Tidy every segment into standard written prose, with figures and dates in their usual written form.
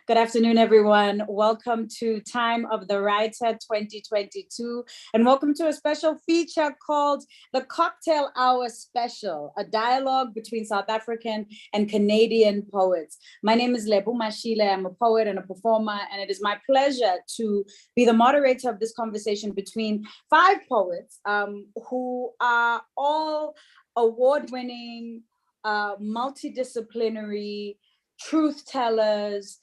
Good afternoon, everyone. Welcome to Time of the Writer 2022, and welcome to a special feature called the Cocktail Hour Special, a dialogue between South African and Canadian poets. My name is Lebo Mashile. I'm a poet and a performer, and it is my pleasure to be the moderator of this conversation between five poets who are all award-winning, multidisciplinary truth tellers,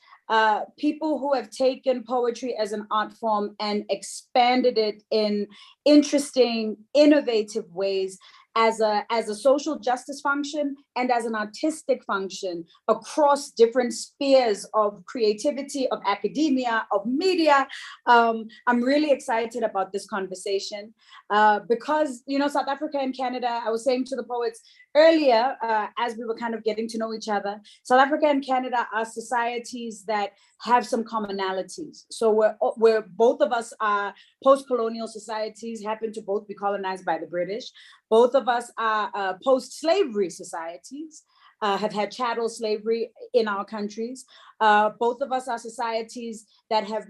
people who have taken poetry as an art form and expanded it in interesting, innovative ways as a social justice function and as an artistic function across different spheres of creativity, of academia, of media. I'm really excited about this conversation because, South Africa and Canada, I was saying to the poets earlier, as we were kind of getting to know each other, South Africa and Canada are societies that have some commonalities. So we're both of us are post-colonial societies, happen to both be colonized by the British. Both of us are post-slavery societies, have had chattel slavery in our countries. Both of us are societies that have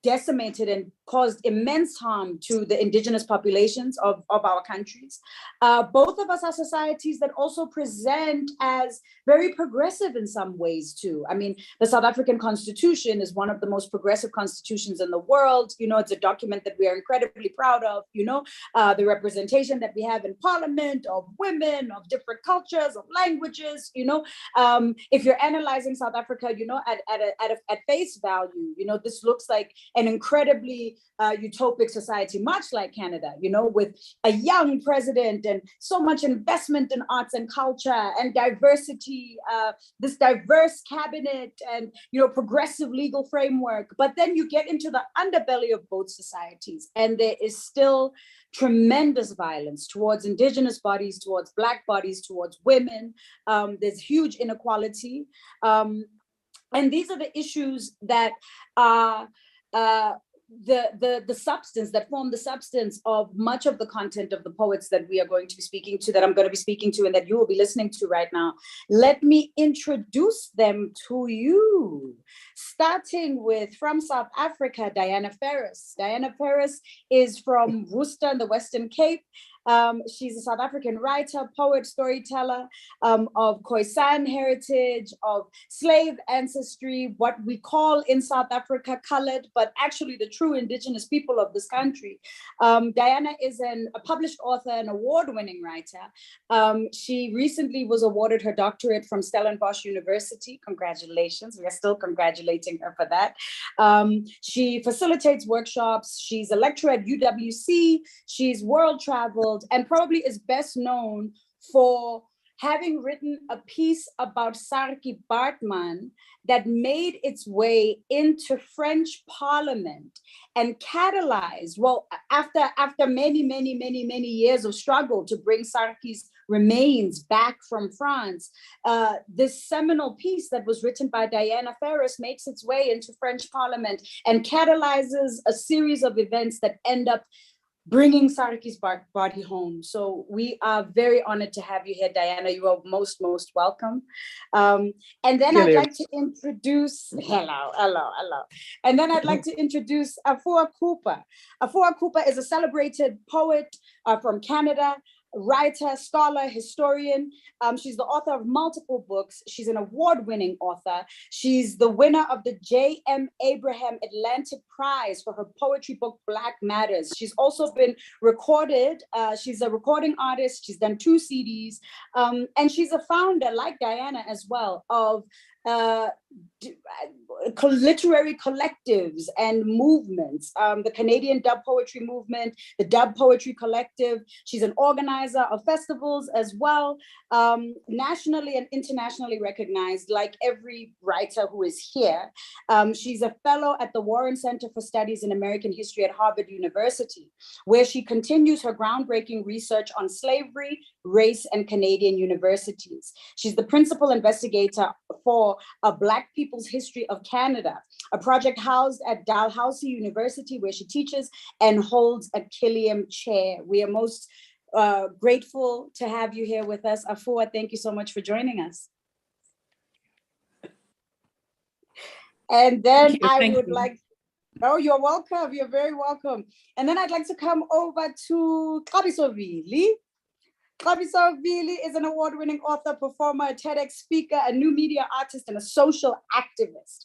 decimated and caused immense harm to the indigenous populations of our countries. Both of us are societies that also present as very progressive in some ways too. I mean, the South African Constitution is one of the most progressive constitutions in the world. It's a document that we are incredibly proud of, the representation that we have in parliament of women, of different cultures, of languages, if you're analyzing South Africa, at face value, this looks like an incredibly utopic society, much like Canada, with a young president and so much investment in arts and culture and diversity, this diverse cabinet and, progressive legal framework. But then you get into the underbelly of both societies, and there is still tremendous violence towards indigenous bodies, towards Black bodies, towards women. There's huge inequality. And these are the issues that are the substance that form the substance of much of the content of the poets that we are going to be speaking to, that I'm going to be speaking to, and that you will be listening to right now. Let me introduce them to you, starting with, from South Africa, Diana Ferrus. Diana Ferrus is from Worcester in the Western Cape. She's a South African writer, poet, storyteller, of Khoisan heritage, of slave ancestry, what we call in South Africa colored, but actually the true indigenous people of this country. Diana is a published author, an award-winning writer. She recently was awarded her doctorate from Stellenbosch University. Congratulations. We are still congratulating her for that. She facilitates workshops. She's a lecturer at UWC. She's world traveled, and probably is best known for having written a piece about Saartjie Baartman that made its way into French Parliament and catalyzed, after many years of struggle to bring Saartjie's remains back from France, this seminal piece that was written by Diana Ferrus makes its way into French Parliament and catalyzes a series of events that end up bringing Saartjie's body home. So we are very honored to have you here, Diana. You are most welcome. And then I'd like to introduce, hello. And then I'd like to introduce Afua Cooper. Afua Cooper is a celebrated poet from Canada, writer, scholar, historian. She's the author of multiple books. She's an award-winning author. She's the winner of the J.M. Abraham Atlantic Prize for her poetry book, Black Matters. She's also been recorded. She's a recording artist. She's done 2 CDs. And she's a founder, like Diana as well, of literary collectives and movements, the Canadian Dub Poetry Movement, the Dub Poetry Collective. She's an organizer of festivals as well, nationally and internationally recognized, like every writer who is here. She's a fellow at the Warren Center for Studies in American History at Harvard University, where she continues her groundbreaking research on slavery, race, and Canadian universities. She's the principal investigator for a Black People's History of Canada, a project housed at Dalhousie University, where she teaches and holds a Killiam Chair. We are most grateful to have you here with us. Afua, thank you so much for joining us. And then Thank you. oh, you're welcome. You're very welcome. And then I'd like to come over to Xabiso Vili. Xabiso Vili is an award-winning author, performer, a TEDx speaker, a new media artist, and a social activist.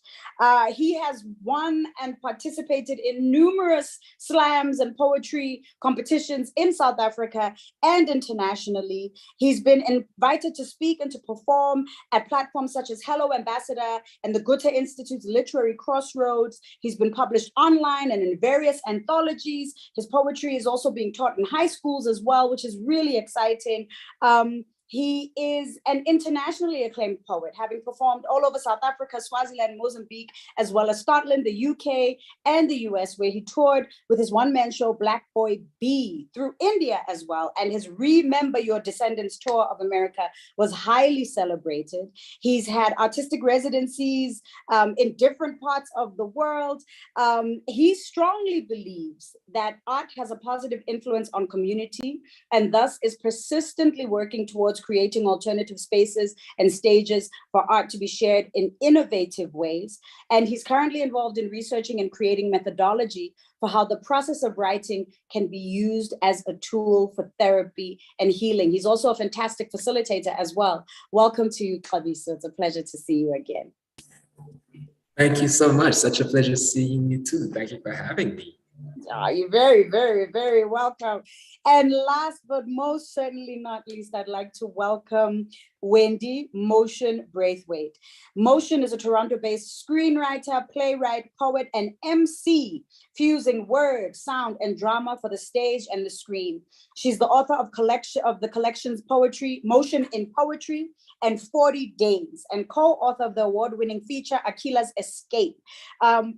He has won and participated in numerous slams and poetry competitions in South Africa and internationally. He's been invited to speak and to perform at platforms such as Hello Ambassador and the Goethe Institute's Literary Crossroads. He's been published online and in various anthologies. His poetry is also being taught in high schools as well, which is really exciting. He is an internationally acclaimed poet, having performed all over South Africa, Swaziland, Mozambique, as well as Scotland, the UK, and the US, where he toured with his one-man show, Black Boy B, through India as well. And his Remember Your Descendants tour of America was highly celebrated. He's had artistic residencies in different parts of the world. He strongly believes that art has a positive influence on community and thus is persistently working towards creating alternative spaces and stages for art to be shared in innovative ways. And he's currently involved in researching and creating methodology for how the process of writing can be used as a tool for therapy and healing. He's also a fantastic facilitator as well. Welcome to you, Xabiso. It's a pleasure to see you again. Thank you so much. Such a pleasure seeing you too. Thank you for having me. Oh, you're very, very, very welcome. And last but most certainly not least, I'd like to welcome Wendy Motion Brathwaite. Motion is a Toronto-based screenwriter, playwright, poet, and MC, fusing word, sound, and drama for the stage and the screen. She's the author of the collections Poetry, Motion in Poetry, and 40 Days, and co-author of the award-winning feature Akila's Escape.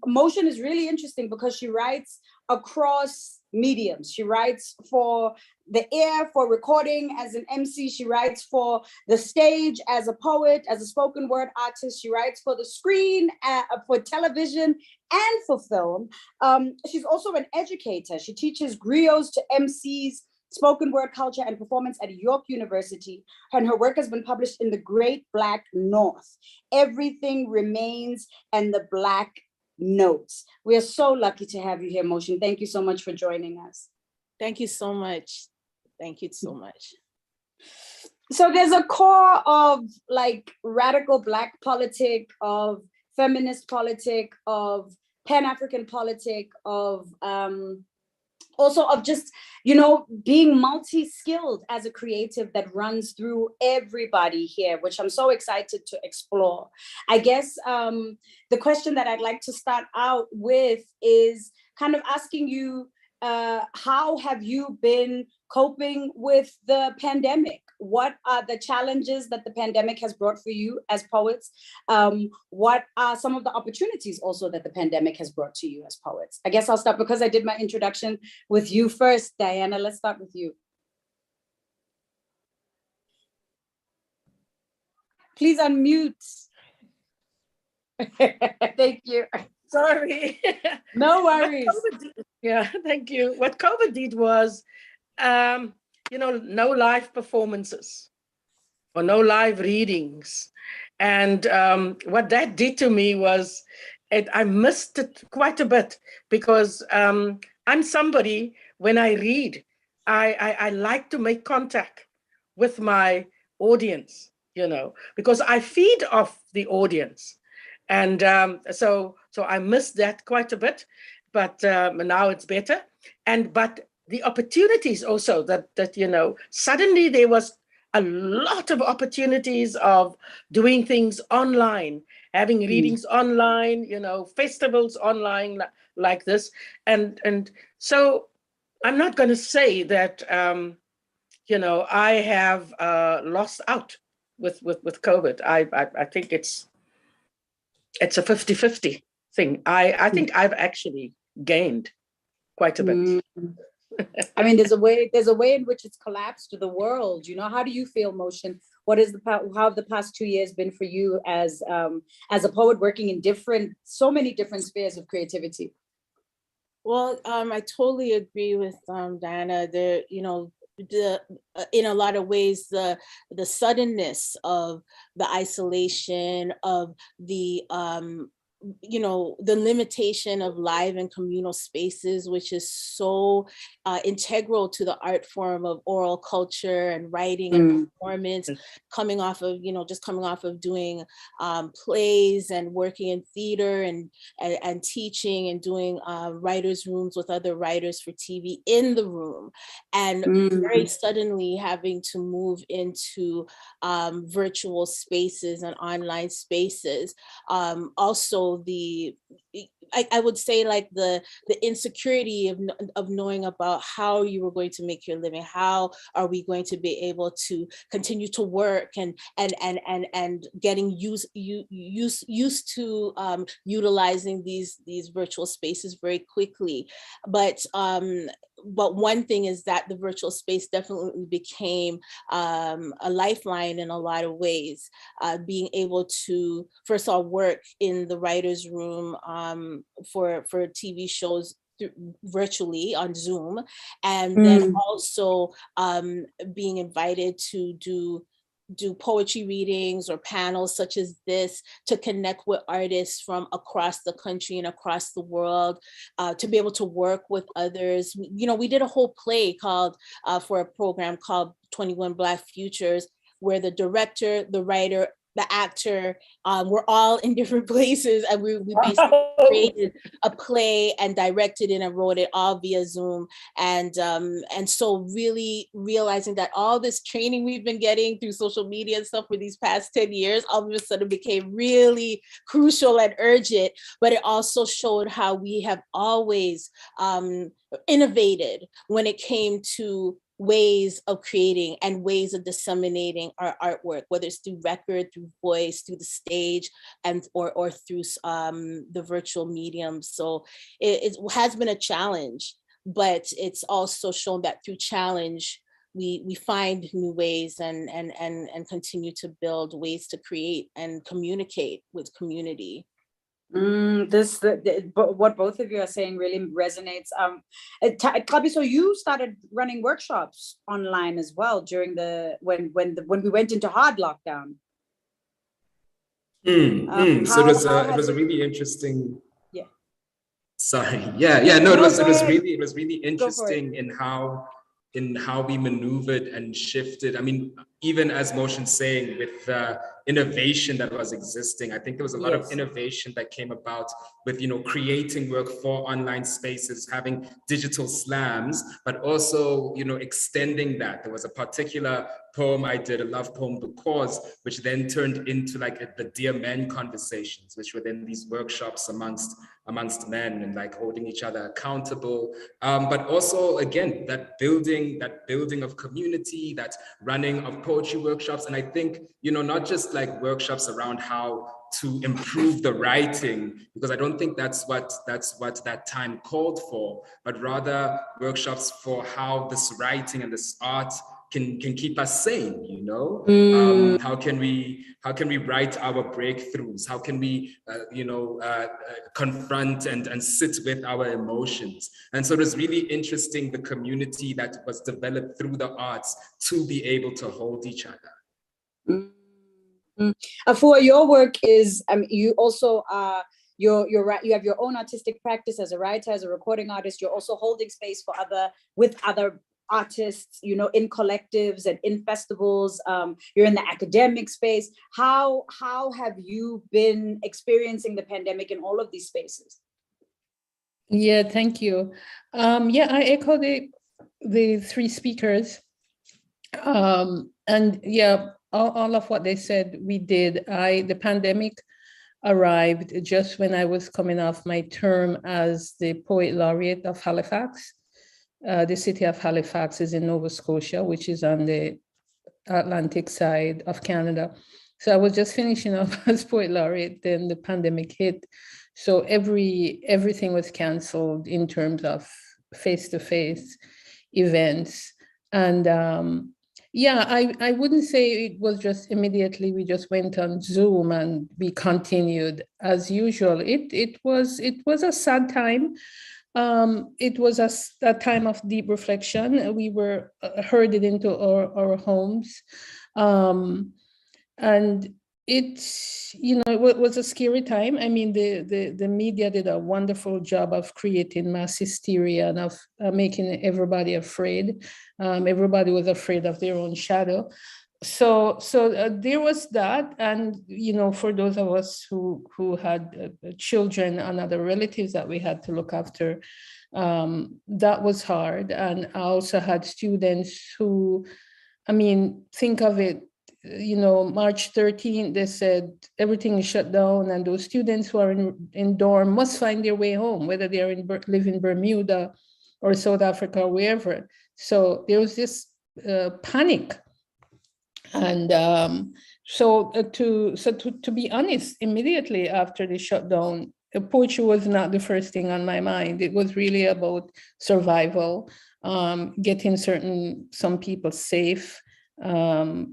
Motion is really interesting because she writes across mediums. She writes for the air, for recording as an MC. She writes for the stage as a poet, as a spoken word artist. She writes for the screen, for television, and for film. She's also an educator. She teaches griots to MCs, spoken word culture and performance at York University, and her work has been published in the Great Black North, Everything Remains, and the Black Notes. We are so lucky to have you here, Motion. Thank you so much for joining us. Thank you so much. Thank you so much. So there's a core of like radical Black politic, of feminist politic, of Pan-African politic, of also of just, you know, being multi-skilled as a creative that runs through everybody here, which I'm so excited to explore. I guess the question that I'd like to start out with is kind of asking you, how have you been coping with the pandemic? What are the challenges that the pandemic has brought for you as poets? What are some of the opportunities also that the pandemic has brought to you as poets? I guess I'll start because I did my introduction with you first, Diana. Let's start with you. Please unmute. Thank you. Sorry. No worries. Yeah, thank you. What COVID did was, you know, no live performances or no live readings. And what that did to me was, I missed it quite a bit because I'm somebody, when I read, I like to make contact with my audience, you know, because I feed off the audience. And so I missed that quite a bit, but now it's better. But the opportunities also that you know, suddenly there was a lot of opportunities of doing things online, having readings online, you know, festivals online like this. And so I'm not going to say that, you know, I have lost out with COVID. I think it's a 50-50 thing. I think I've actually gained quite a bit. I mean, there's a way in which it's collapsed to the world. You know, how do you feel, Motion? What is how have the past 2 years been for you as a poet working in so many different spheres of creativity? Well, I totally agree with Diana. You know, in a lot of ways, the suddenness of the isolation, of the you know, the limitation of live and communal spaces, which is so integral to the art form of oral culture and writing and performance, coming off of, you know, just coming off of doing plays and working in theater and teaching and doing writers' rooms with other writers for TV in the room, and very suddenly having to move into virtual spaces and online spaces. Also I would say like the insecurity of knowing about how you were going to make your living, how are we going to be able to continue to work and getting used to utilizing these virtual spaces very quickly. But one thing is that the virtual space definitely became a lifeline in a lot of ways, being able to first of all work in the writer's room for TV shows virtually on Zoom, and then also being invited to do poetry readings or panels such as this to connect with artists from across the country and across the world, to be able to work with others. You know, we did a whole play called for a program called 21 Black Futures, where the director, the writer, the actor, we're all in different places, and we basically created a play and directed it and wrote it all via Zoom. And so really realizing that all this training we've been getting through social media and stuff for these past 10 years, all of a sudden became really crucial and urgent, but it also showed how we have always innovated when it came to ways of creating and ways of disseminating our artwork, whether it's through record, through voice, through the stage, and or through the virtual medium. So it has been a challenge, but it's also shown that through challenge, we find new ways and continue to build ways to create and communicate with community. What both of you are saying really resonates. Xabiso, you started running workshops online as well during when we went into hard lockdown. So it was a really interesting. Yeah. Sorry. Yeah. No, it was really interesting in how we maneuvered and shifted. I mean, even as Motion's saying, with the innovation that was existing, I think there was a lot of innovation that came about with, you know, creating work for online spaces, having digital slams, but also, you know, extending that. There was a particular poem I did, a love poem, Because, which then turned into like the Dear Men conversations, which were then these workshops amongst men and like holding each other accountable. But also, again, that building of community, that running of poetry workshops. And I think, you know, not just like workshops around how to improve the writing, because I don't think that's what that time called for, but rather workshops for how this writing and this art can keep us sane, you know? How can we write our breakthroughs? How can we, confront and sit with our emotions? And so it was really interesting, the community that was developed through the arts to be able to hold each other. For your work is, you also you have your own artistic practice as a writer, as a recording artist. You're also holding space for other artists, you know, in collectives and in festivals. You're in the academic space. How have you been experiencing the pandemic in all of these spaces? Yeah, thank you. I echo the three speakers. And yeah, all of what they said, we did. The pandemic arrived just when I was coming off my term as the Poet Laureate of Halifax. The city of Halifax is in Nova Scotia, which is on the Atlantic side of Canada. So I was just finishing up as Poet Laureate, then the pandemic hit. So everything was canceled in terms of face-to-face events. And I wouldn't say it was just immediately, we just went on Zoom and we continued as usual. It was a sad time. It was a time of deep reflection. We were herded into our homes. And it's, it was a scary time. I mean, the media did a wonderful job of creating mass hysteria and of making everybody afraid. Everybody was afraid of their own shadow. So there was that. And, for those of us who had children and other relatives that we had to look after, that was hard. And I also had students who, think of it, March 13th, they said everything is shut down, and those students who are in dorm must find their way home, whether they are live in Bermuda or South Africa or wherever. So there was this panic. And to be honest, immediately after the shutdown, poetry was not the first thing on my mind. It was really about survival, getting some people safe,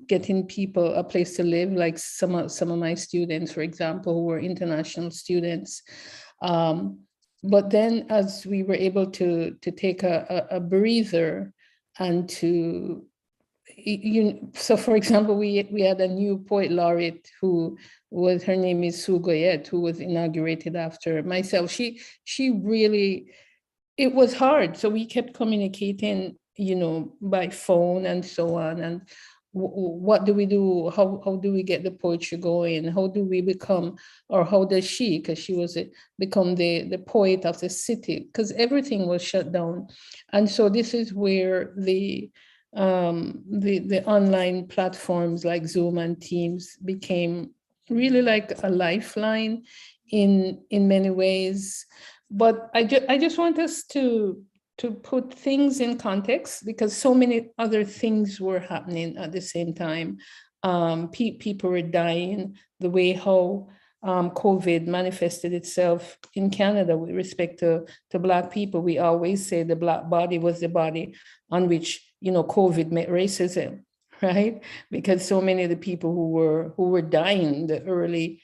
getting people a place to live, like some of my students, for example, who were international students. But then as we were able to take a breather and to, so for example, we had a new poet laureate her name is Sue Goyette, who was inaugurated after myself. She really, it was hard. So we kept communicating, by phone and so on. And what do we do? How do we get the poetry going? How do we become, or how does she, because she was become the poet of the city, because everything was shut down. And so this is where the online platforms like Zoom and Teams became really like a lifeline in many ways. But I just want us to put things in context, because so many other things were happening at the same time. People were dying. The way how COVID manifested itself in Canada with respect to Black people, we always say the Black body was the body on which COVID met racism, right? Because so many of the people who were dying, the early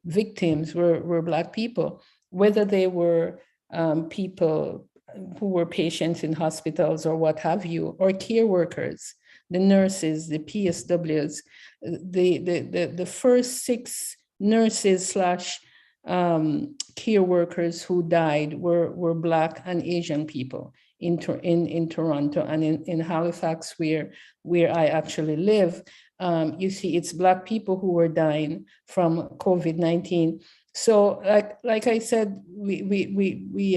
victims were Black people, whether they were people who were patients in hospitals or what have you, or care workers, the nurses, the PSWs. The first 6 nurses / care workers who died were Black and Asian people in Toronto and in Halifax, where I actually live. You see, it's Black people who were dying from COVID-19. So, like I said, we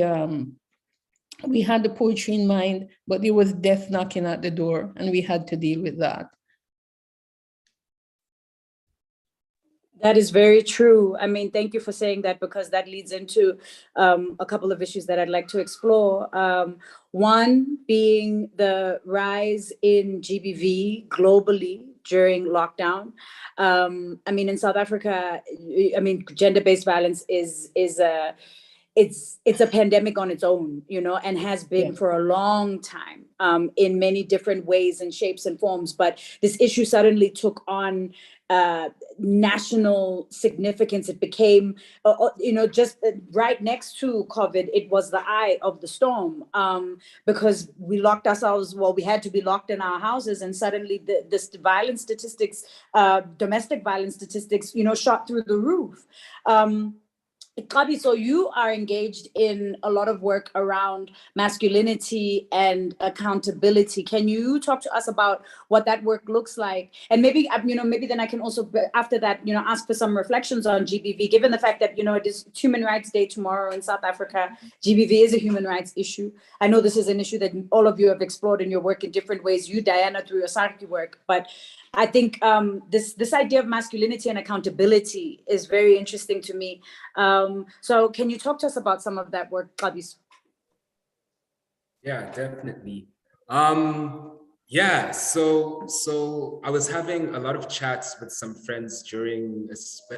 had the poetry in mind, but there was death knocking at the door, and we had to deal with that. That is very true. Thank you for saying that, because that leads into a couple of issues that I'd like to explore. One being the rise in GBV globally during lockdown. In South Africa, gender-based violence is it's a pandemic on its own, and has been for a long time, in many different ways and shapes and forms. But this issue suddenly took on national significance. It became, just right next to COVID, it was the eye of the storm, because we locked ourselves, we had to be locked in our houses, and suddenly this violence statistics, domestic violence statistics, shot through the roof. Xabiso, you are engaged in a lot of work around masculinity and accountability. Can you talk to us about what that work looks like? And maybe then I can also, after that, ask for some reflections on GBV, given the fact that, it is Human Rights Day tomorrow in South Africa. GBV is a human rights issue. I know this is an issue that all of you have explored in your work in different ways. You, Diana, through your Sarki work, but I think this idea of masculinity and accountability is very interesting to me. So can you talk to us about some of that work, Xabiso? Yeah, definitely. So I was having a lot of chats with some friends during,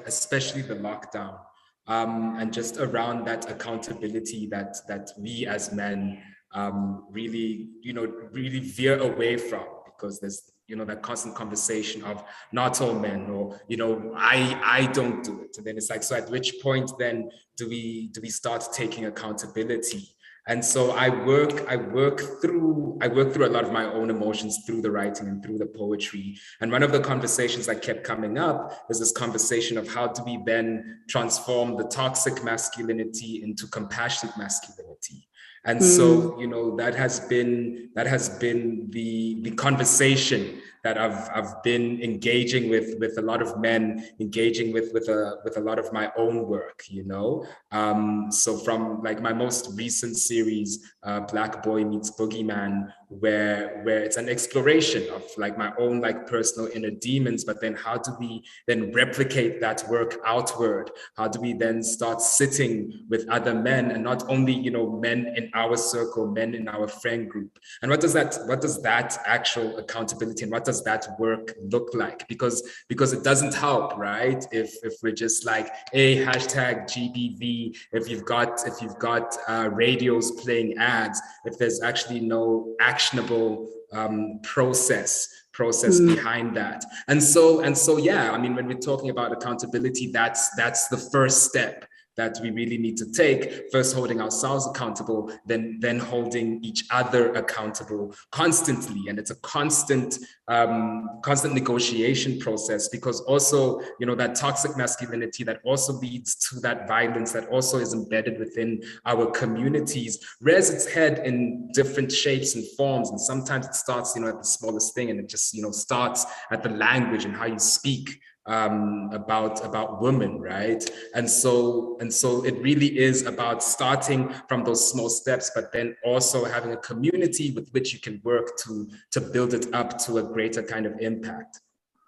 especially the lockdown, and just around that accountability that we as men really veer away from, because there's that constant conversation of not all men, or I don't do it. And then it's like, so at which point then do we start taking accountability? And so I work through a lot of my own emotions through the writing and through the poetry. And one of the conversations that kept coming up is this conversation of how do we then transform the toxic masculinity into compassionate masculinity. And so, you know, that has been the conversation that I've been engaging with a lot of men, engaging with a lot of my own work, you know. So from like my most recent series, Black Boy Meets Boogeyman, where it's an exploration of like my own like personal inner demons, but then how do we then replicate that work outward? How do we then start sitting with other men, and not only, you know, men in our circle, men in our friend group? And what does that actual accountability and what does that work look like? Because it doesn't help, right? If we're just like, hey, hashtag GBV, if you've got radios playing ads, if there's actually no actionable process behind that. And so yeah, I mean, when we're talking about accountability, that's the first step that we really need to take, first holding ourselves accountable, then holding each other accountable constantly. And it's a constant negotiation process, because also, you know, that toxic masculinity that also leads to that violence that also is embedded within our communities rears its head in different shapes and forms. And sometimes it starts, you know, at the smallest thing, and it just, you know, starts at the language and how you speak about women, right? And so it really is about starting from those small steps, but then also having a community with which you can work to build it up to a greater kind of impact.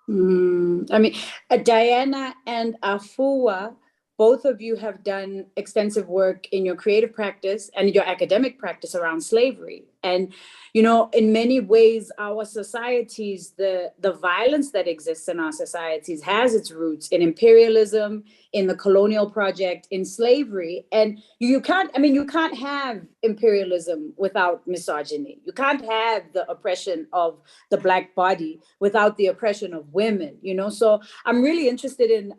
I mean, Diana and Afua, both of you have done extensive work in your creative practice and your academic practice around slavery. And, you know, in many ways, our societies, the violence that exists in our societies has its roots in imperialism, in the colonial project, in slavery. And you can't have imperialism without misogyny. You can't have the oppression of the Black body without the oppression of women, you know? So I'm really interested in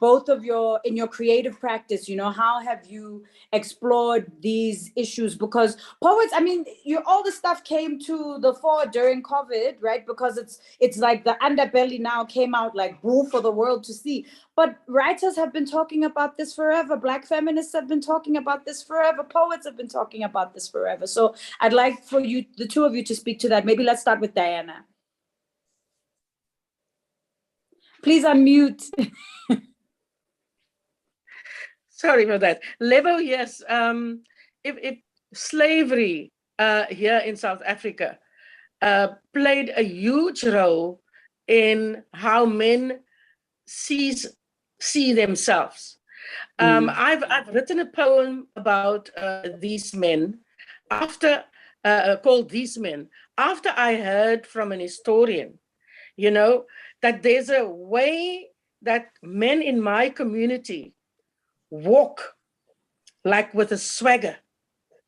both of your creative practice, you know, how have you explored these issues? Because poets, I mean, all the stuff came to the fore during COVID, right? Because it's like the underbelly now came out like boo for the world to see. But writers have been talking about this forever. Black feminists have been talking about this forever. Poets have been talking about this forever. So I'd like for you, the two of you, to speak to that. Maybe let's start with Diana. Please unmute. Sorry for that. Lebo, yes. If slavery here in South Africa played a huge role in how men see themselves. I've written a poem about these men called These Men, after I heard from an historian, you know, that there's a way that men in my community walk like with a swagger,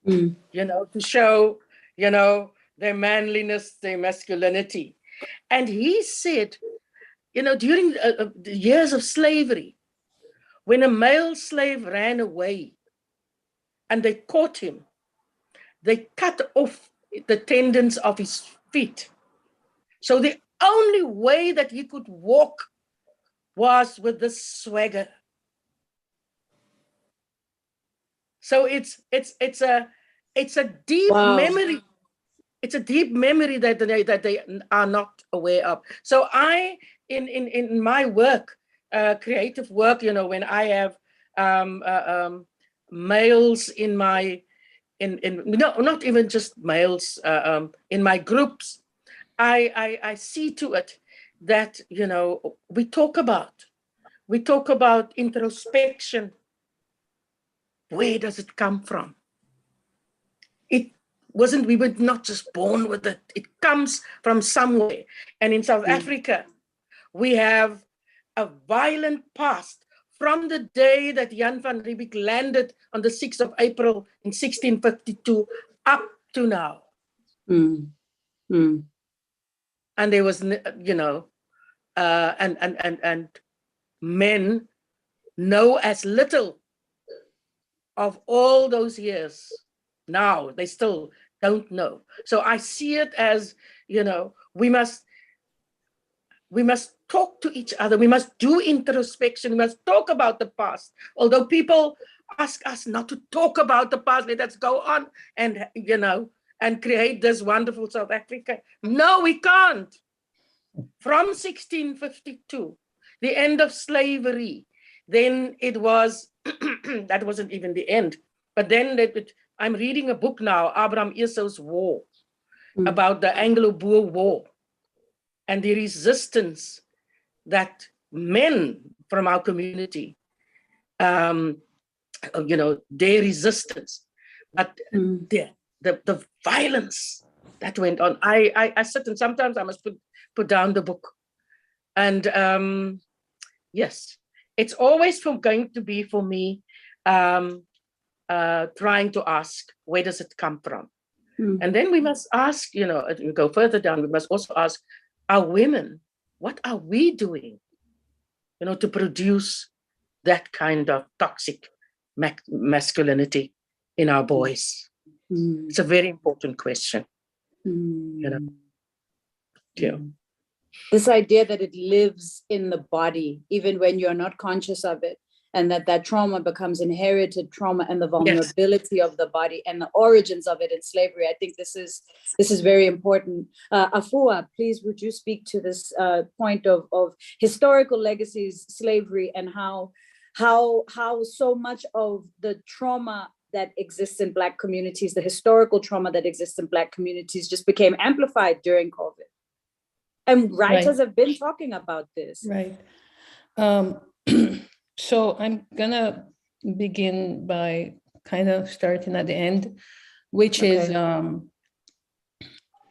you know, to show, you know, their manliness, their masculinity. And he said, you know, during the years of slavery, when a male slave ran away and they caught him, they cut off the tendons of his feet. So the only way that he could walk was with the swagger. So it's a deep memory. It's a deep memory that they are not aware of. So in my work, creative work, you know, when I have males in my not even just males in my groups, I see to it that, you know, we talk about introspection. Where does it come from? We were not just born with it. It comes from somewhere. And in South Africa, we have a violent past from the day that Jan van Riebeeck landed on the 6th of April in 1652 up to now. And there was, you know, and men know as little of all those years now. They still don't know. So I see it as, we must talk to each other. We must do introspection. We must talk about the past. Although people ask us not to talk about the past, let us go on and, and create this wonderful South Africa. No, we can't. From 1652, the end of slavery, then it was, that wasn't even the end, but then I'm reading a book now, Abraham Esau's War, about the Anglo-Boer War and the resistance that men from our community, their resistance, but the violence that went on. I sit and sometimes I must put down the book. And yes, it's always going to be for me trying to ask, where does it come from? And then we must ask, we go further down, we must also ask our women, what are we doing, to produce that kind of toxic masculinity in our boys? It's a very important question. This idea that it lives in the body, even when you're not conscious of it, and that trauma becomes inherited trauma, and the vulnerability of the body and the origins of it in slavery. I think this is very important. Afua, please, would you speak to this point of historical legacies, slavery, and how so much of the trauma that exists in Black communities, the historical trauma that exists in Black communities, just became amplified during COVID? And writers have been talking about this. Right. So I'm gonna begin by kind of starting at the end, which is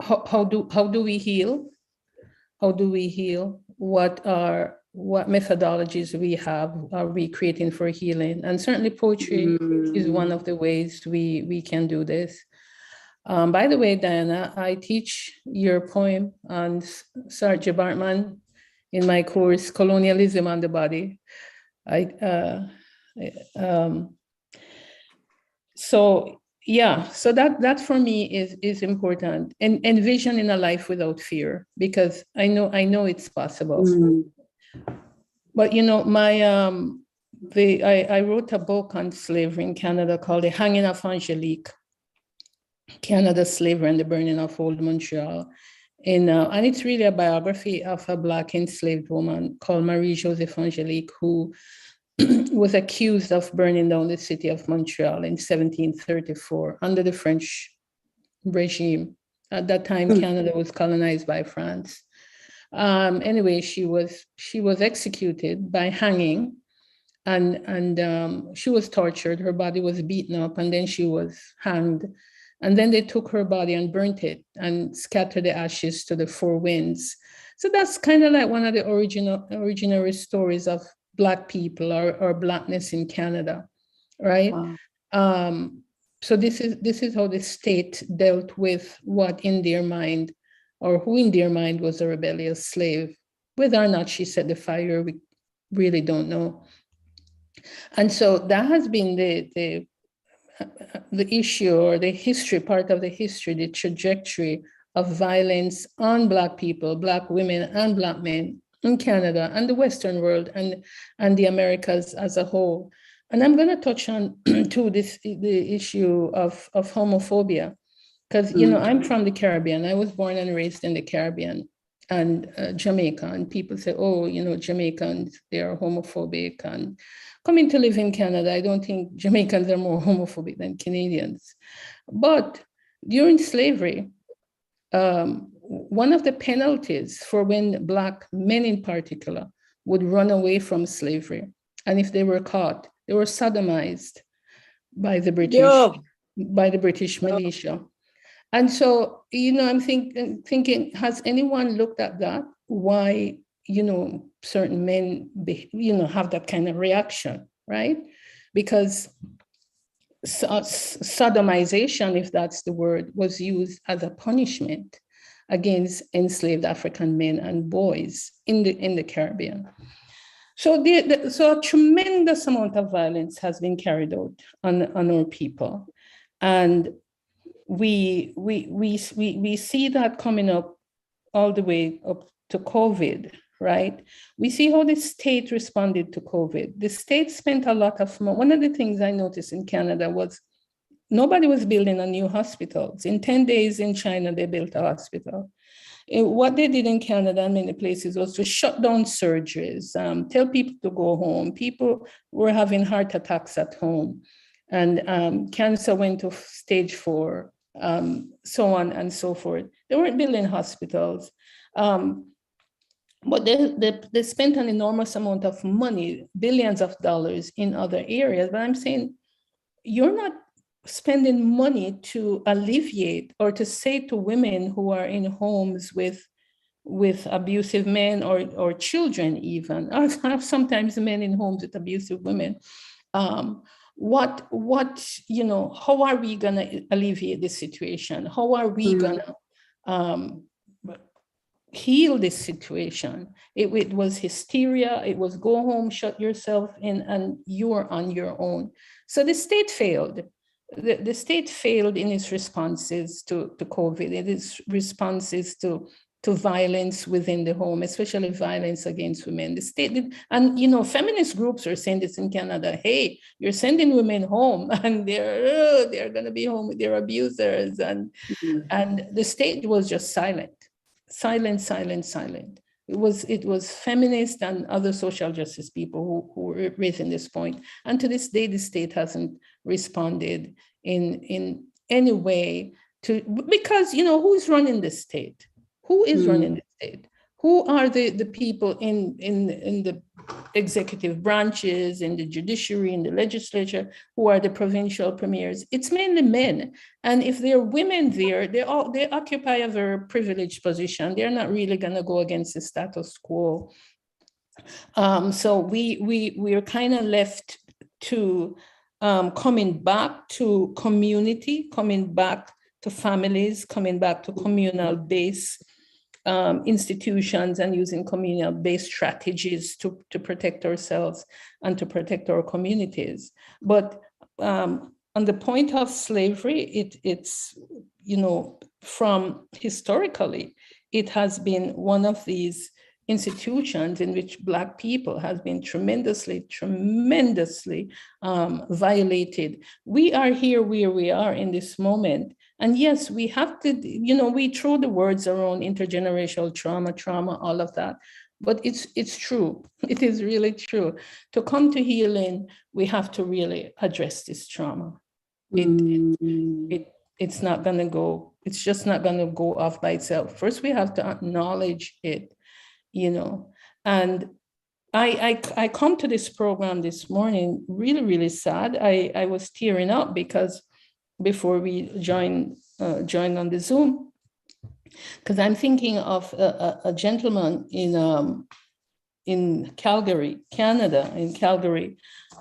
how do we heal? How do we heal? What methodologies are we creating for healing? And certainly poetry is one of the ways we can do this. By the way, Diana, I teach your poem on Sarge Bartman in my course, Colonialism and the Body. So that for me is important, and envisioning a life without fear, because I know it's possible. But I wrote a book on slavery in Canada called The Hanging of Angelique, Canada, Slavery and the Burning of Old Montreal. And it's really a biography of a Black enslaved woman called Marie-Joseph Angelique, who was accused of burning down the city of Montreal in 1734 under the French regime. At that time, Canada was colonized by France. Anyway, she was executed by hanging, and she was tortured. Her body was beaten up, and then she was hanged. And then they took her body and burnt it and scattered the ashes to the four winds. So that's kind of like one of the original stories of Black people or Blackness in Canada, right? Wow. So this is how the state dealt with what in their mind, or who in their mind was a rebellious slave. Whether or not she set the fire, we really don't know. And so that has been the issue, or the history, part of the history, the trajectory of violence on Black people, Black women and Black men in Canada and the Western world and the Americas as a whole. And I'm going to touch on too the issue of homophobia, because I'm from the Caribbean. I was born and raised in the Caribbean and Jamaica, and people say, oh, Jamaicans, they are homophobic. And coming to live in Canada, I don't think Jamaicans are more homophobic than Canadians. But during slavery, one of the penalties for when Black men in particular would run away from slavery, and if they were caught, they were sodomized by the British militia. And so, I'm thinking, has anyone looked at that? Why, certain men, have that kind of reaction, right? Because sodomization, if that's the word, was used as a punishment against enslaved African men and boys in the Caribbean. So a tremendous amount of violence has been carried out on our people. And we see that coming up all the way up to COVID, right? We see how the state responded to COVID. The state spent a lot of money. One of the things I noticed in Canada was nobody was building a new hospitals. In 10 days in China, they built a hospital. What they did in Canada and many places was to shut down surgeries, tell people to go home. People were having heart attacks at home, and cancer went to stage 4, so on and so forth. They weren't building hospitals, but they spent an enormous amount of money, billions of dollars in other areas. But I'm saying, you're not spending money to alleviate or to say to women who are in homes with abusive men or children even, or sometimes men in homes with abusive women, what how are we going to alleviate this situation? How are we going to heal this situation? It was hysteria. It was go home, shut yourself in, and you're on your own. So the state failed. The state failed in its responses to COVID, in its responses to violence within the home, especially violence against women. The state did, and feminist groups are saying this in Canada. Hey, you're sending women home, and they're going to be home with their abusers, and the state was just silent. It was feminist and other social justice people who were raising this point. And to this day, the state hasn't responded in any way because who's running the state? Who is running the state? Who are the people in the executive branches, in the judiciary, in the legislature, who are the provincial premiers? It's mainly men. And if there are women there, they occupy a very privileged position. They're not really going to go against the status quo. So we're kind of left to coming back to community, coming back to families, coming back to communal-based institutions, and using communal-based strategies to protect ourselves and to protect our communities. But on the point of slavery, it's from historically, it has been one of these institutions in which Black people has been tremendously violated. We are here where we are in this moment. And yes, we have to, we throw the words around intergenerational trauma, all of that. But it's true. It is really true. To come to healing, we have to really address this trauma. It's not going to go, it's just not going to go off by itself. First, we have to acknowledge it, and I come to this program this morning really, really sad. I was tearing up because before we joined on the Zoom, because I'm thinking of a gentleman in Calgary, Canada, in Calgary,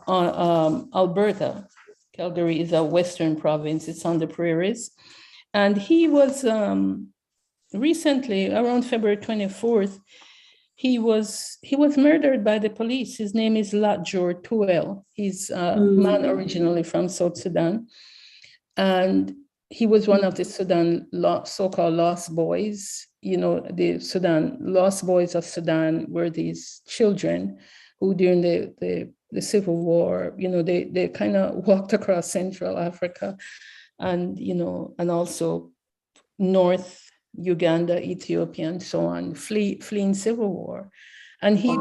Alberta. Calgary is a western province. It's on the prairies. And he was recently, around February 24th, he was murdered by the police. His name is Latjor Tuel. He's a man originally from South Sudan. And he was one of the Sudan so-called lost boys. The lost boys of Sudan were these children who during the civil war, they kind of walked across Central Africa and, and also North Uganda, Ethiopia, and so on, fleeing civil war. And he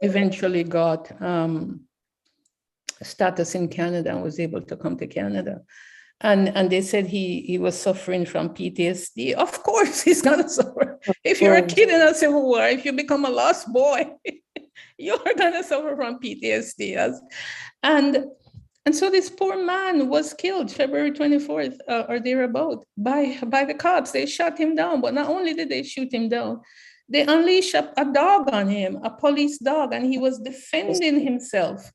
eventually got status in Canada and was able to come to Canada. And they said he was suffering from PTSD. Of course, he's gonna suffer. If you're a kid in a civil war, if you become a lost boy, you're gonna suffer from PTSD. And so this poor man was killed February 24th or thereabout by the cops. They shot him down, but not only did they shoot him down, they unleashed a dog on him, a police dog, and he was defending himself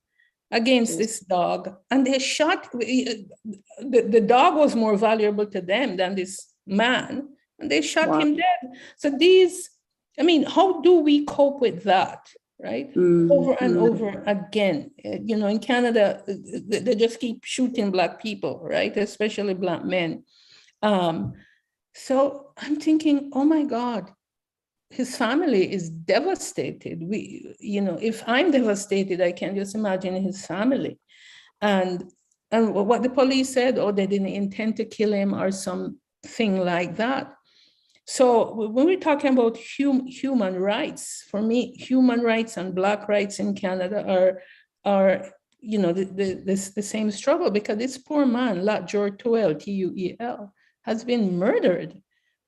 against this dog. And they shot, the dog was more valuable to them than this man, and they shot him dead. So how do we cope with that? Right? Over and over again. In Canada, they just keep shooting Black people, right? Especially Black men. So I'm thinking, oh my God, his family is devastated. If I'm devastated, I can just imagine his family. And what the police said, oh, they didn't intend to kill him or something like that. So when we're talking about human rights, for me, human rights and Black rights in Canada are the same struggle, because this poor man, Latjor Tuel, Tuel, has been murdered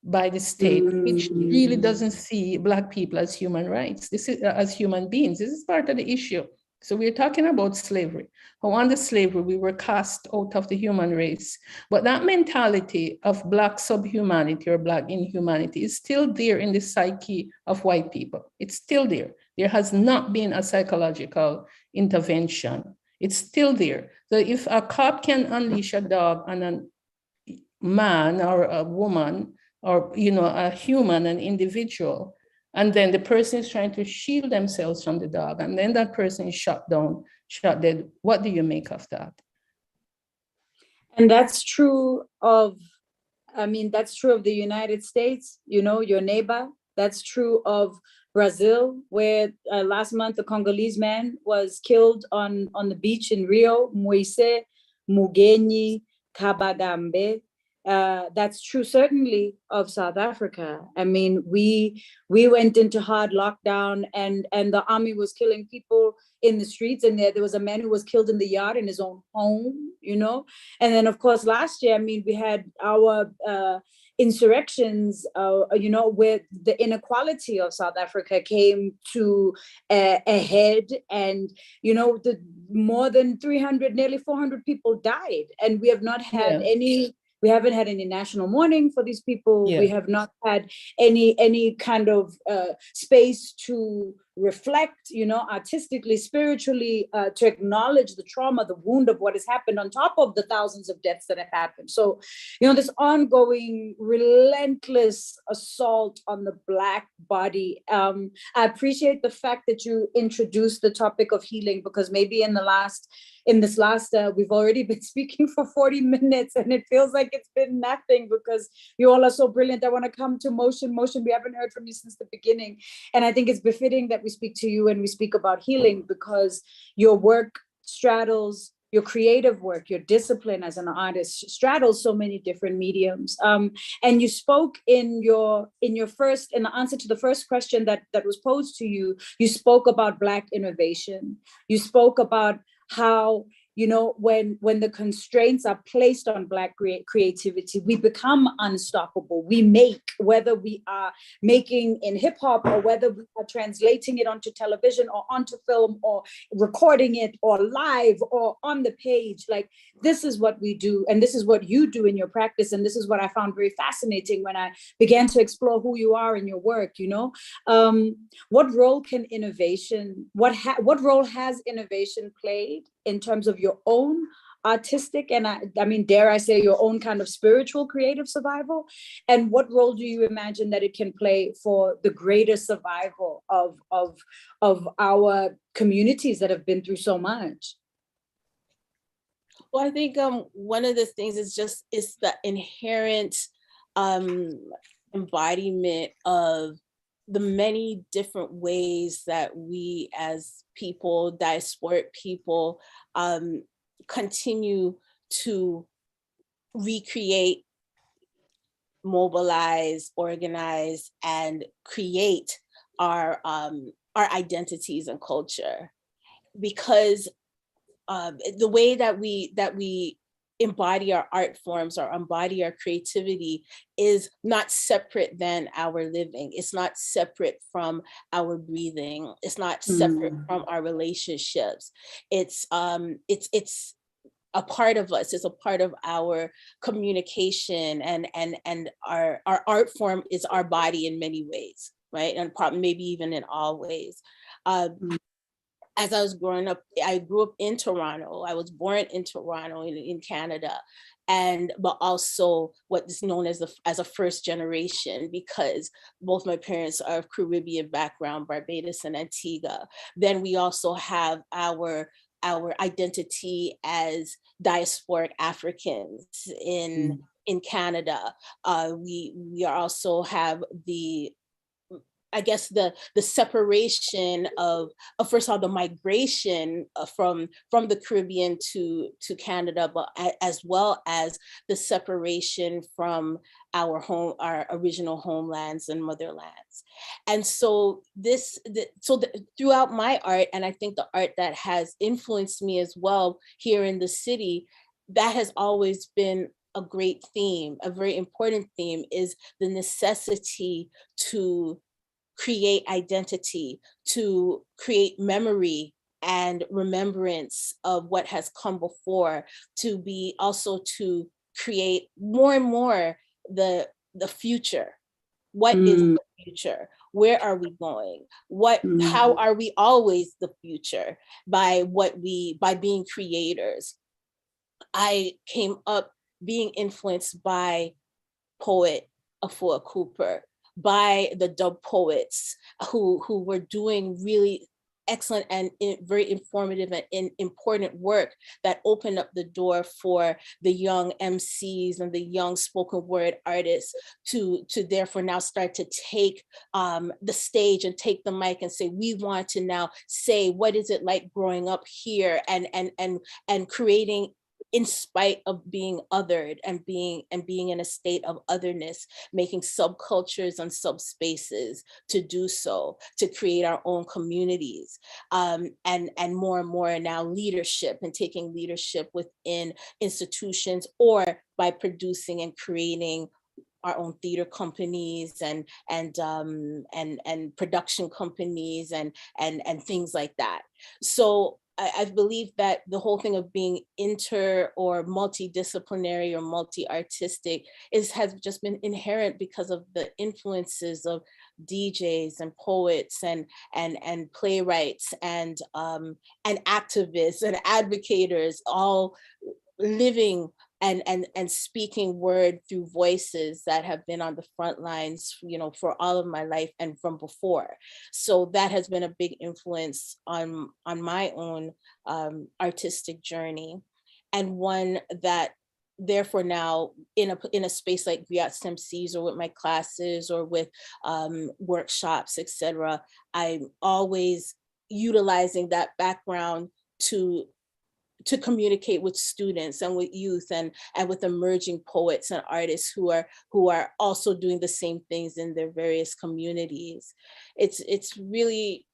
by the state, which really doesn't see Black people as human rights. This is as human beings. This is part of the issue. So we're talking about slavery. How under slavery, we were cast out of the human race. But that mentality of Black subhumanity or Black inhumanity is still there in the psyche of white people. It's still there. There has not been a psychological intervention. It's still there. So if a cop can unleash a dog on a man or a woman, or a human, an individual, and then the person is trying to shield themselves from the dog, and then that person is shot dead. What do you make of that? And that's true of the United States, your neighbor. That's true of Brazil, where last month a Congolese man was killed on the beach in Rio, Moise Mugenyi Kabagambe. That's true certainly of South Africa. I mean, we went into hard lockdown, and the army was killing people in the streets, and there was a man who was killed in the yard in his own home, And then of course last year, I mean, we had our insurrections, where the inequality of South Africa came to a head, and the more than 300, nearly 400 people died, and we have not had we haven't had any national mourning for these people. We have not had any kind of space to reflect, artistically, spiritually, to acknowledge the trauma, the wound of what has happened, on top of the thousands of deaths that have happened. So, this ongoing, relentless assault on the Black body. I appreciate the fact that you introduced the topic of healing, because maybe in this last, we've already been speaking for 40 minutes, and it feels like it's been nothing, because you all are so brilliant. I want to come to Motion. We haven't heard from you since the beginning. And I think it's befitting that we speak to you and we speak about healing, because your work straddles, your creative work, your discipline as an artist straddles so many different mediums. And you spoke in the answer to the first question that was posed to you, you spoke about Black innovation. You spoke about how, when the constraints are placed on Black creativity, we become unstoppable. We make, whether we are making in hip hop, or whether we are translating it onto television or onto film, or recording it, or live, or on the page. Like, this is what we do, and this is what you do in your practice, and this is what I found very fascinating when I began to explore who you are in your work. What role can innovation? What role has innovation played in terms of your own artistic, and I mean, dare I say, your own kind of spiritual creative survival? And what role do you imagine that it can play for the greater survival of our communities that have been through so much? Well, I think one of the things is the inherent embodiment of the many different ways that we as people, diasporic people, continue to recreate, mobilize, organize, and create our identities and culture. Because the way that we embody our art forms or embody our creativity is not separate than our living. It's not separate from our breathing. It's not separate from our relationships. It's a part of us. It's a part of our communication, and our art form is our body in many ways, right? And maybe even in all ways. As I was growing up, I grew up in Toronto. I was born in Toronto, in Canada, but also what is known as a first generation, because both my parents are of Caribbean background, Barbados and Antigua. Then we also have our identity as diasporic Africans in in Canada. We are also have the, I guess the separation of first of all the migration from the Caribbean to Canada, but as well as the separation from our original homelands and motherlands. And so throughout my art, and I think the art that has influenced me as well here in the city, that has always been a great theme, a very important theme, is the necessity to create identity, to create memory and remembrance of what has come before, to be also to create more and more the future. What is the future? Where are we going? How are we always the future? By being creators. I came up being influenced by poet Afua Cooper, by the dub poets who were doing really excellent and very informative and important work that opened up the door for the young MCs and the young spoken word artists to therefore now start to take the stage and take the mic and say, we want to now say, what is it like growing up here, and creating in spite of being othered and being in a state of otherness, making subcultures and subspaces to do so, to create our own communities, and more and more now leadership, and taking leadership within institutions, or by producing and creating our own theater companies and production companies and things like that. So I believe that the whole thing of being inter or multidisciplinary or multi-artistic has just been inherent because of the influences of DJs and poets and playwrights and activists and advocators, all living and speaking word through voices that have been on the front lines, for all of my life and from before. So that has been a big influence on my own artistic journey, and one that therefore now in a space like Griot STEMCs or with my classes or with workshops, etc., I'm always utilizing that background to communicate with students and with youth and with emerging poets and artists who are also doing the same things in their various communities. It's really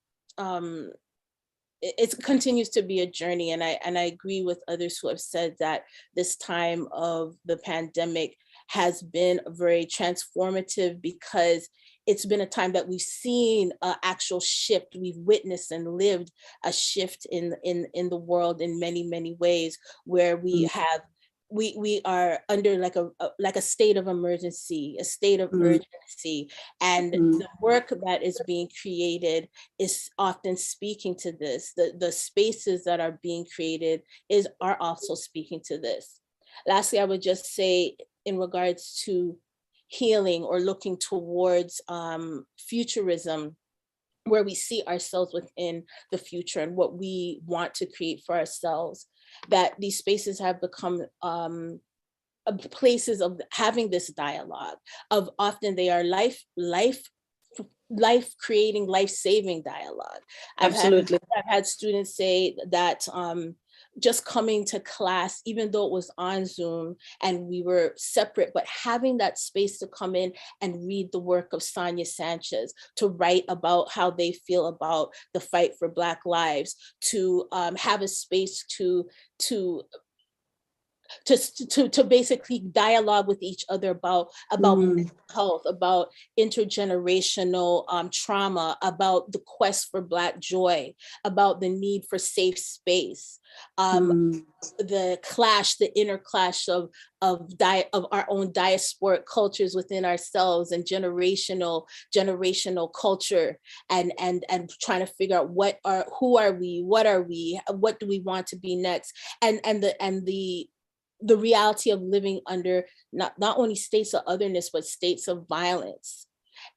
it continues to be a journey, and I agree with others who have said that this time of the pandemic has been very transformative, because it's been a time that we've seen an actual shift. We've witnessed and lived a shift in the world in many ways, where we are under like a state of emergency, a state of urgency, and the work that is being created is often speaking to this. The spaces that are being created are also speaking to this. Lastly, I would just say, in regards to healing or looking towards futurism, where we see ourselves within the future and what we want to create for ourselves, that these spaces have become places of having this dialogue of, often they are life creating, life-saving dialogue. Absolutely. I've had students say that just coming to class, even though it was on Zoom and we were separate, but having that space to come in and read the work of Sonia Sanchez, to write about how they feel about the fight for Black lives, to have a space to basically dialogue with each other about mental health, about intergenerational trauma, about the quest for Black joy, about the need for safe space, the clash, the inner clash of our own diasporic cultures within ourselves, and generational culture, and trying to figure out who are we, what are we, what do we want to be next, and the reality of living under not only states of otherness, but states of violence.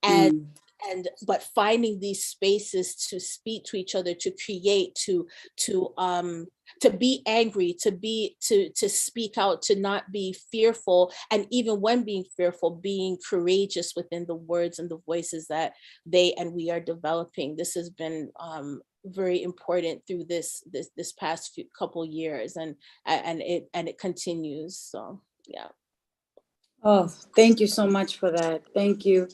And but finding these spaces to speak to each other, to create, to be angry, to speak out, to not be fearful, and even when being fearful, being courageous within the words and the voices that they and we are developing. This has been very important through this past couple years, and it continues. So yeah. Oh, thank you so much for that. Thank you.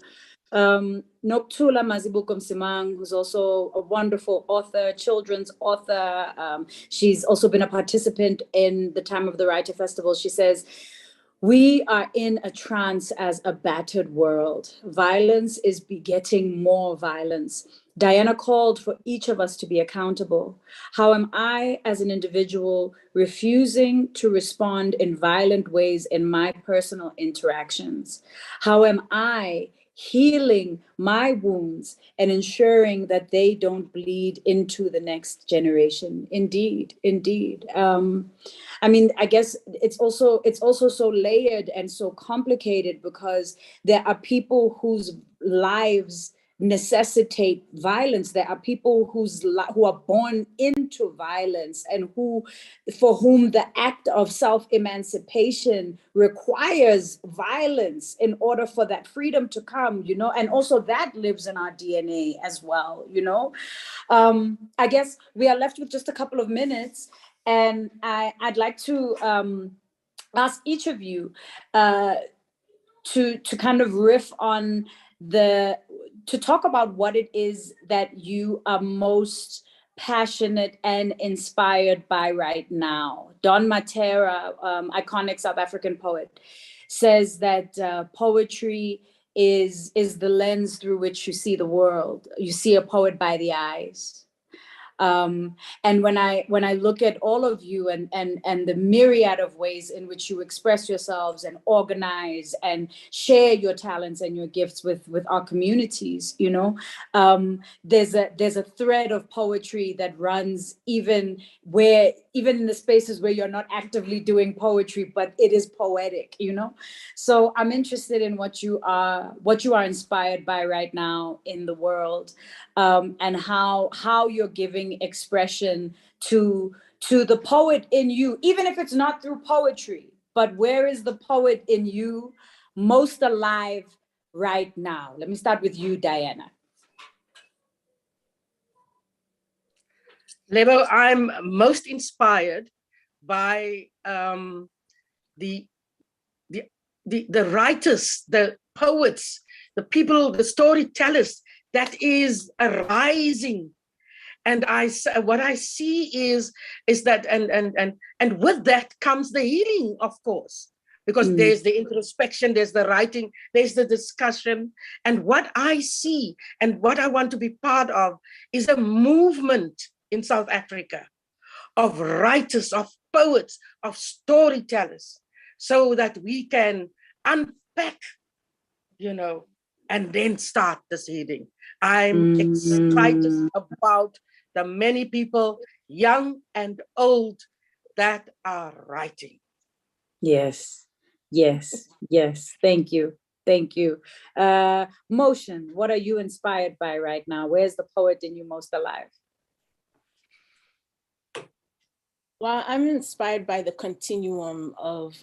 Noktula Mazibuko Msimang, who's also a wonderful author, children's author. She's also been a participant in the Time of the Writer Festival. She says, "We are in a trance as a battered world. Violence is begetting more violence. Diana called for each of us to be accountable. How am I, as an individual, refusing to respond in violent ways in my personal interactions? How am I healing my wounds and ensuring that they don't bleed into the next generation?" Indeed, indeed. I mean, I guess it's also so layered and so complicated because there are people whose lives necessitate violence. There are people who are born into violence and for whom the act of self-emancipation requires violence in order for that freedom to come, you know, and also that lives in our DNA as well, you know. I guess we are left with just a couple of minutes, and I'd like to ask each of you to kind of riff on to talk about what it is that you are most passionate and inspired by right now. Don Matera, iconic South African poet, says that poetry is the lens through which you see the world. You see a poet by the eyes. And when I look at all of you and the myriad of ways in which you express yourselves and organize and share your talents and your gifts with our communities, you know, there's a thread of poetry that runs even in the spaces where you're not actively doing poetry, but it is poetic, you know. So I'm interested in what you are inspired by right now in the world, and how you're giving expression to the poet in you, even if it's not through poetry. But where is the poet in you most alive right now? Let me start with you, Diana. Lebo, I'm most inspired by the writers, the poets, the people, the storytellers that is arising. And what I see is that, and with that comes the healing, of course, because there's the introspection, there's the writing, there's the discussion. And what I see and what I want to be part of is a movement in South Africa of writers, of poets, of storytellers, so that we can unpack, you know, and then start this healing. I'm excited about the many people, young and old, that are writing. Yes, yes, yes. Thank you. Thank you. Motion, what are you inspired by right now? Where's the poet in you most alive? Well, I'm inspired by the continuum of,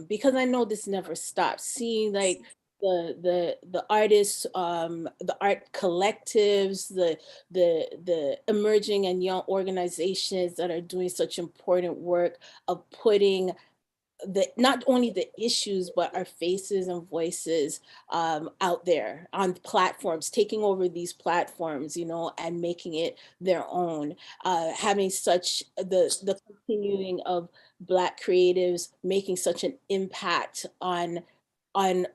because I know this never stops, seeing like the artists, the art collectives, the emerging and young organizations that are doing such important work of putting not only the issues, but our faces and voices out there on platforms, taking over these platforms, you know, and making it their own, having such the continuing of Black creatives making such an impact on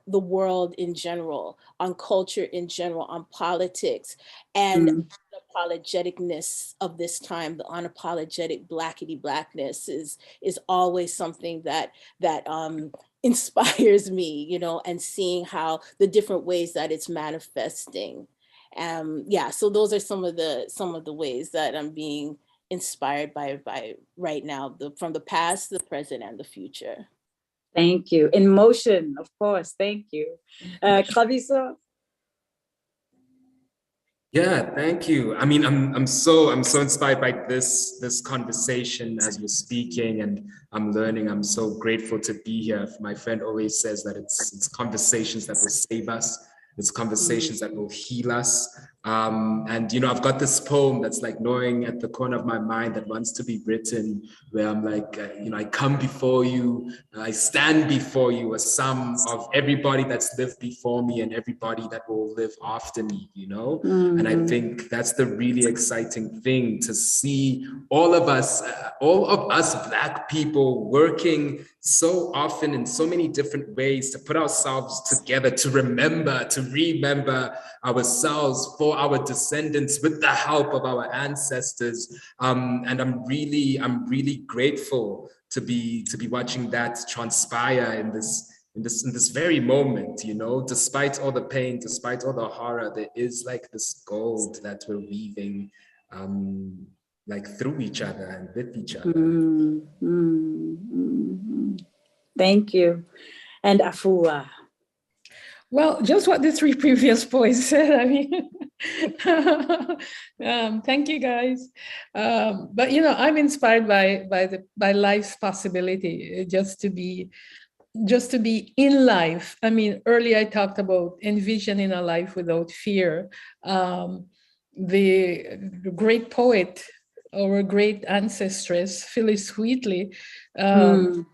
the world in general, on culture in general, on politics, and the unapologeticness of this time, the unapologetic Blackity Blackness is always something that inspires me, you know, and seeing how the different ways that it's manifesting. Yeah, so those are some of the ways that I'm being inspired by right now, from the past, the present, and the future. Thank you. In motion, of course. Thank you. Xabiso? Yeah, thank you. I mean, I'm so inspired by this conversation as you're speaking, and I'm learning. I'm so grateful to be here. My friend always says that it's conversations that will save us. It's conversations that will heal us. And I've got this poem that's like gnawing at the corner of my mind that wants to be written, where I'm like, I come before you, I stand before you, a sum of everybody that's lived before me and everybody that will live after me, And I think that's the really exciting thing, to see all of us Black people working so often in so many different ways to put ourselves together, to remember ourselves for our descendants with the help of our ancestors. And I'm really grateful to be watching that transpire in this very moment, despite all the pain, despite all the horror, there is like this gold that we're weaving, like through each other and with each other. Thank you. And Afua. Well, just what the three previous poets said. I mean, thank you guys. But I'm inspired by life's possibility, just to be in life. I mean, earlier I talked about envisioning a life without fear. The great poet, our great ancestress, Phyllis Wheatley, her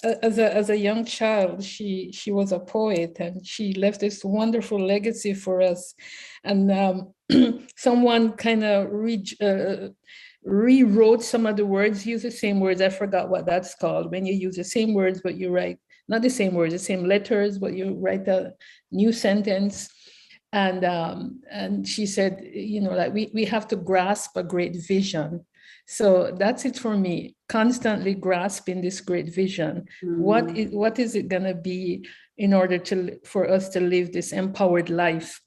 as a young child, she was a poet, and she left this wonderful legacy for us. And someone kind of rewrote some of the words, use the same words. I forgot what that's called, when you use the same words, but you write not the same words, the same letters, but you write a new sentence. And she said, like we have to grasp a great vision. So that's it for me, constantly grasping this great vision. What is it going to be in order for us to live this empowered life?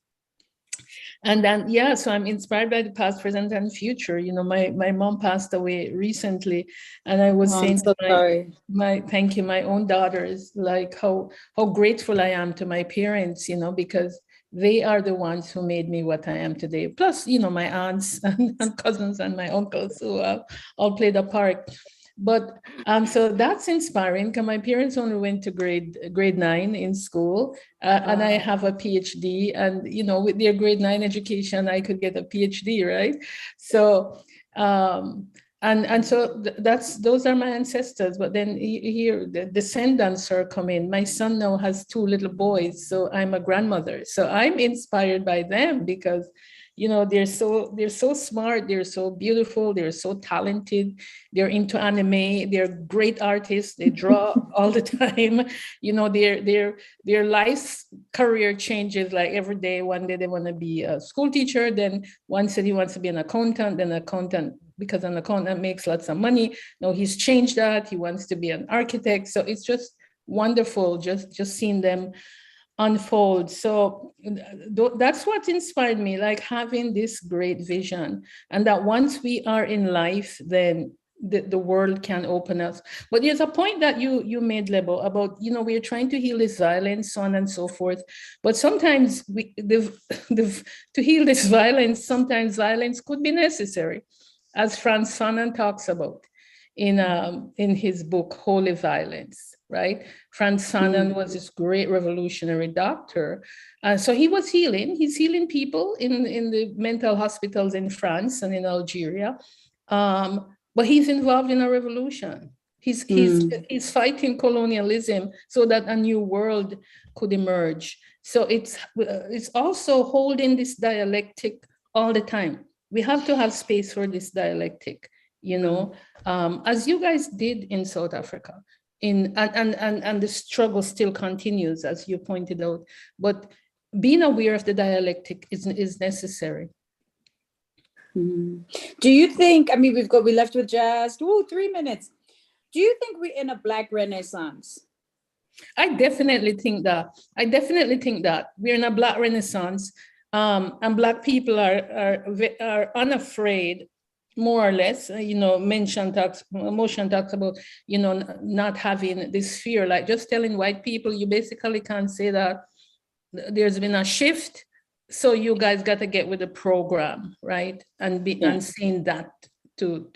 And then, so I'm inspired by the past, present, and future. My mom passed away recently, and I was saying to my own daughters, like how grateful I am to my parents, because they are the ones who made me what I am today. Plus, my aunts and cousins and my uncles who all played a part. But so that's inspiring, because my parents only went to grade 9 in school, and I have a PhD, and with their grade 9 education, I could get a PhD, right? So and so those are my ancestors. But then here the descendants are coming. My son now has 2 little boys, so I'm a grandmother. So I'm inspired by them, because they're so smart, they're so beautiful, they're so talented, they're into anime, they're great artists, they draw all the time. Their life's career changes like every day. One day they want to be a school teacher, then one said he wants to be an accountant, then accountant, because an accountant makes lots of money. No, he's changed that, he wants to be an architect. So it's just wonderful just seeing them unfold. So that's what inspired me, like having this great vision, and that once we are in life, then the world can open us. But there's a point that you made, Lebo, about we're trying to heal this violence, so on and so forth, but sometimes to heal this violence, sometimes violence could be necessary, as Frantz Fanon talks about in his book Holy Violence. Right? Frantz Fanon was this great revolutionary doctor. So he was he's healing people in the mental hospitals in France and in Algeria. But he's involved in a revolution. He's fighting colonialism so that a new world could emerge. So it's also holding this dialectic all the time. We have to have space for this dialectic, as you guys did in South Africa. And the struggle still continues, as you pointed out. But being aware of the dialectic is necessary. Do you think, I mean, we left with just 3 minutes. Do you think we're in a Black Renaissance? I definitely think that. We're in a Black Renaissance, and Black people are unafraid, more or less. Motion talks about, not having this fear, like just telling white people, you basically can't say that there's been a shift so you guys got to get with the program, right? And and saying that to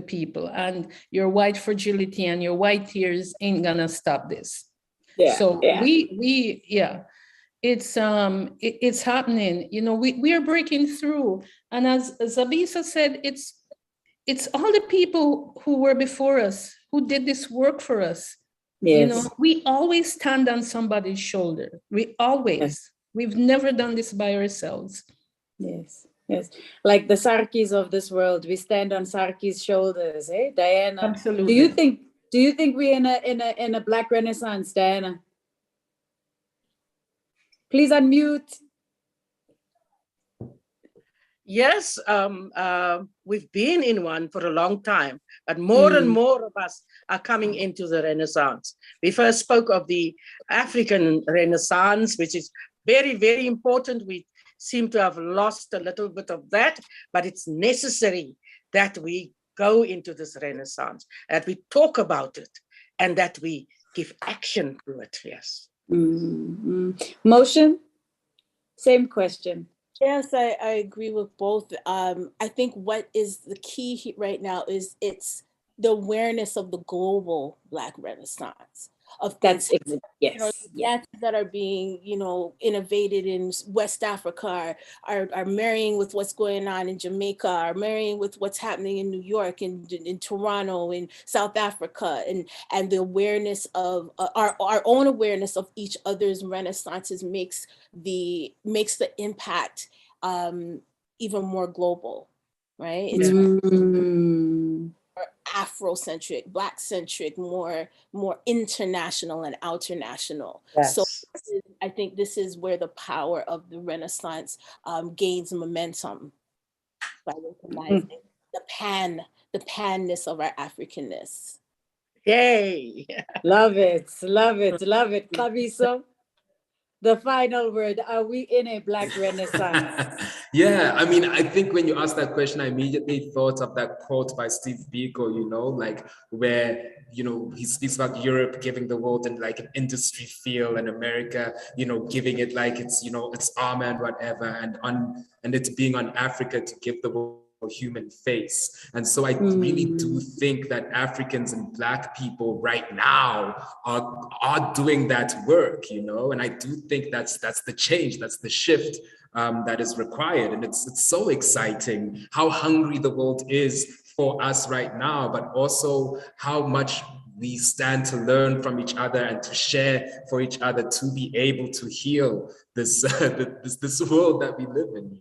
people, and your white fragility and your white tears ain't gonna stop this. So it's happening. You know, we are breaking through, and as Xabiso said, it's all the people who were before us who did this work for us. You know, we always stand on somebody's shoulder. We've never done this by ourselves. Yes. Like the Sarkis of this world, we stand on Sarki's shoulders, eh, Diana? Absolutely. Do you think we're in a Black Renaissance, Diana? Please unmute. Yes, we've been in one for a long time, but more and more of us are coming into the Renaissance. We first spoke of the African Renaissance, which is very, very important. We seem to have lost a little bit of that, but it's necessary that we go into this Renaissance, that we talk about it, and that we give action to it. Yes. Motion? Same question. Yes, I agree with both. I think what is the key right now is it's the awareness of the global Black Renaissance. Of That's things, that are being, innovated in West Africa are marrying with what's going on in Jamaica, are marrying with what's happening in New York and in Toronto, in South Africa, and the awareness of our own awareness of each other's renaissances makes the impact even more global, right? It's more Afrocentric, Black-centric, more international and outernational. Yes. So I think this is where the power of the Renaissance gains momentum, by recognizing the panness of our Africanness. Yay! Love it. Xabiso, the final word. Are we in a Black Renaissance? Yeah, I mean, I think when you asked that question, I immediately thought of that quote by Steve Biko, like where, he speaks about Europe giving the world in like an industry feel, and America, giving it like it's, it's armor and whatever, and it's being on Africa to give the world human face. And so I really do think that Africans and Black people right now are doing that work, and I do think that's the change, that's the shift that is required. And it's so exciting how hungry the world is for us right now, but also how much we stand to learn from each other and to share for each other to be able to heal this this world that we live in,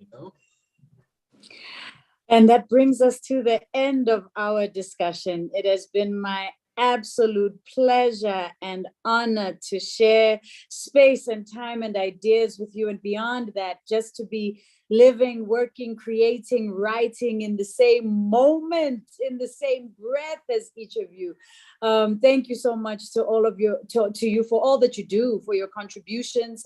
And that brings us to the end of our discussion. It has been my absolute pleasure and honor to share space and time and ideas with you, and beyond that, just to be living, working, creating, writing in the same moment, in the same breath as each of you. Thank you so much to all of you, to you for all that you do, for your contributions,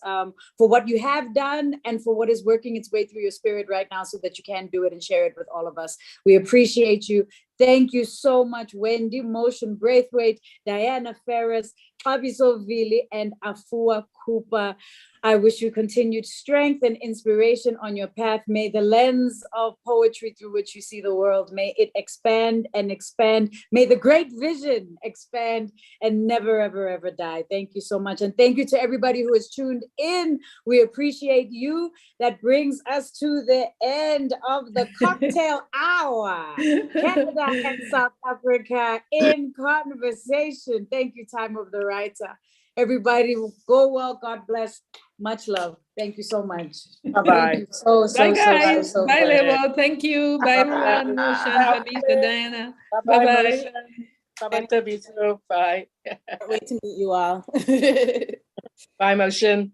for what you have done, and for what is working its way through your spirit right now so that you can do it and share it with all of us. We appreciate you. Thank you so much, Wendy Motion Brathwaite, Diana Ferrus, Xabiso Vili, and Afua Cooper. I wish you continued strength and inspiration on your path. May the lens of poetry through which you see the world, may it expand and expand. May the great vision expand and never, ever, ever die. Thank you so much. And thank you to everybody who has tuned in. We appreciate you. That brings us to the end of the cocktail hour. Canada and South Africa in conversation. Thank you, Time of the Writer. Everybody go well. God bless. Much love. Thank you so much. Bye-bye. Bye, guys. Bye, Lebo. Thank you. Bye, everyone. Motion, Xabiso, Diana. Bye-bye. Bye-bye, Xabiso. Bye. Can't wait to meet you all. Bye, Motion.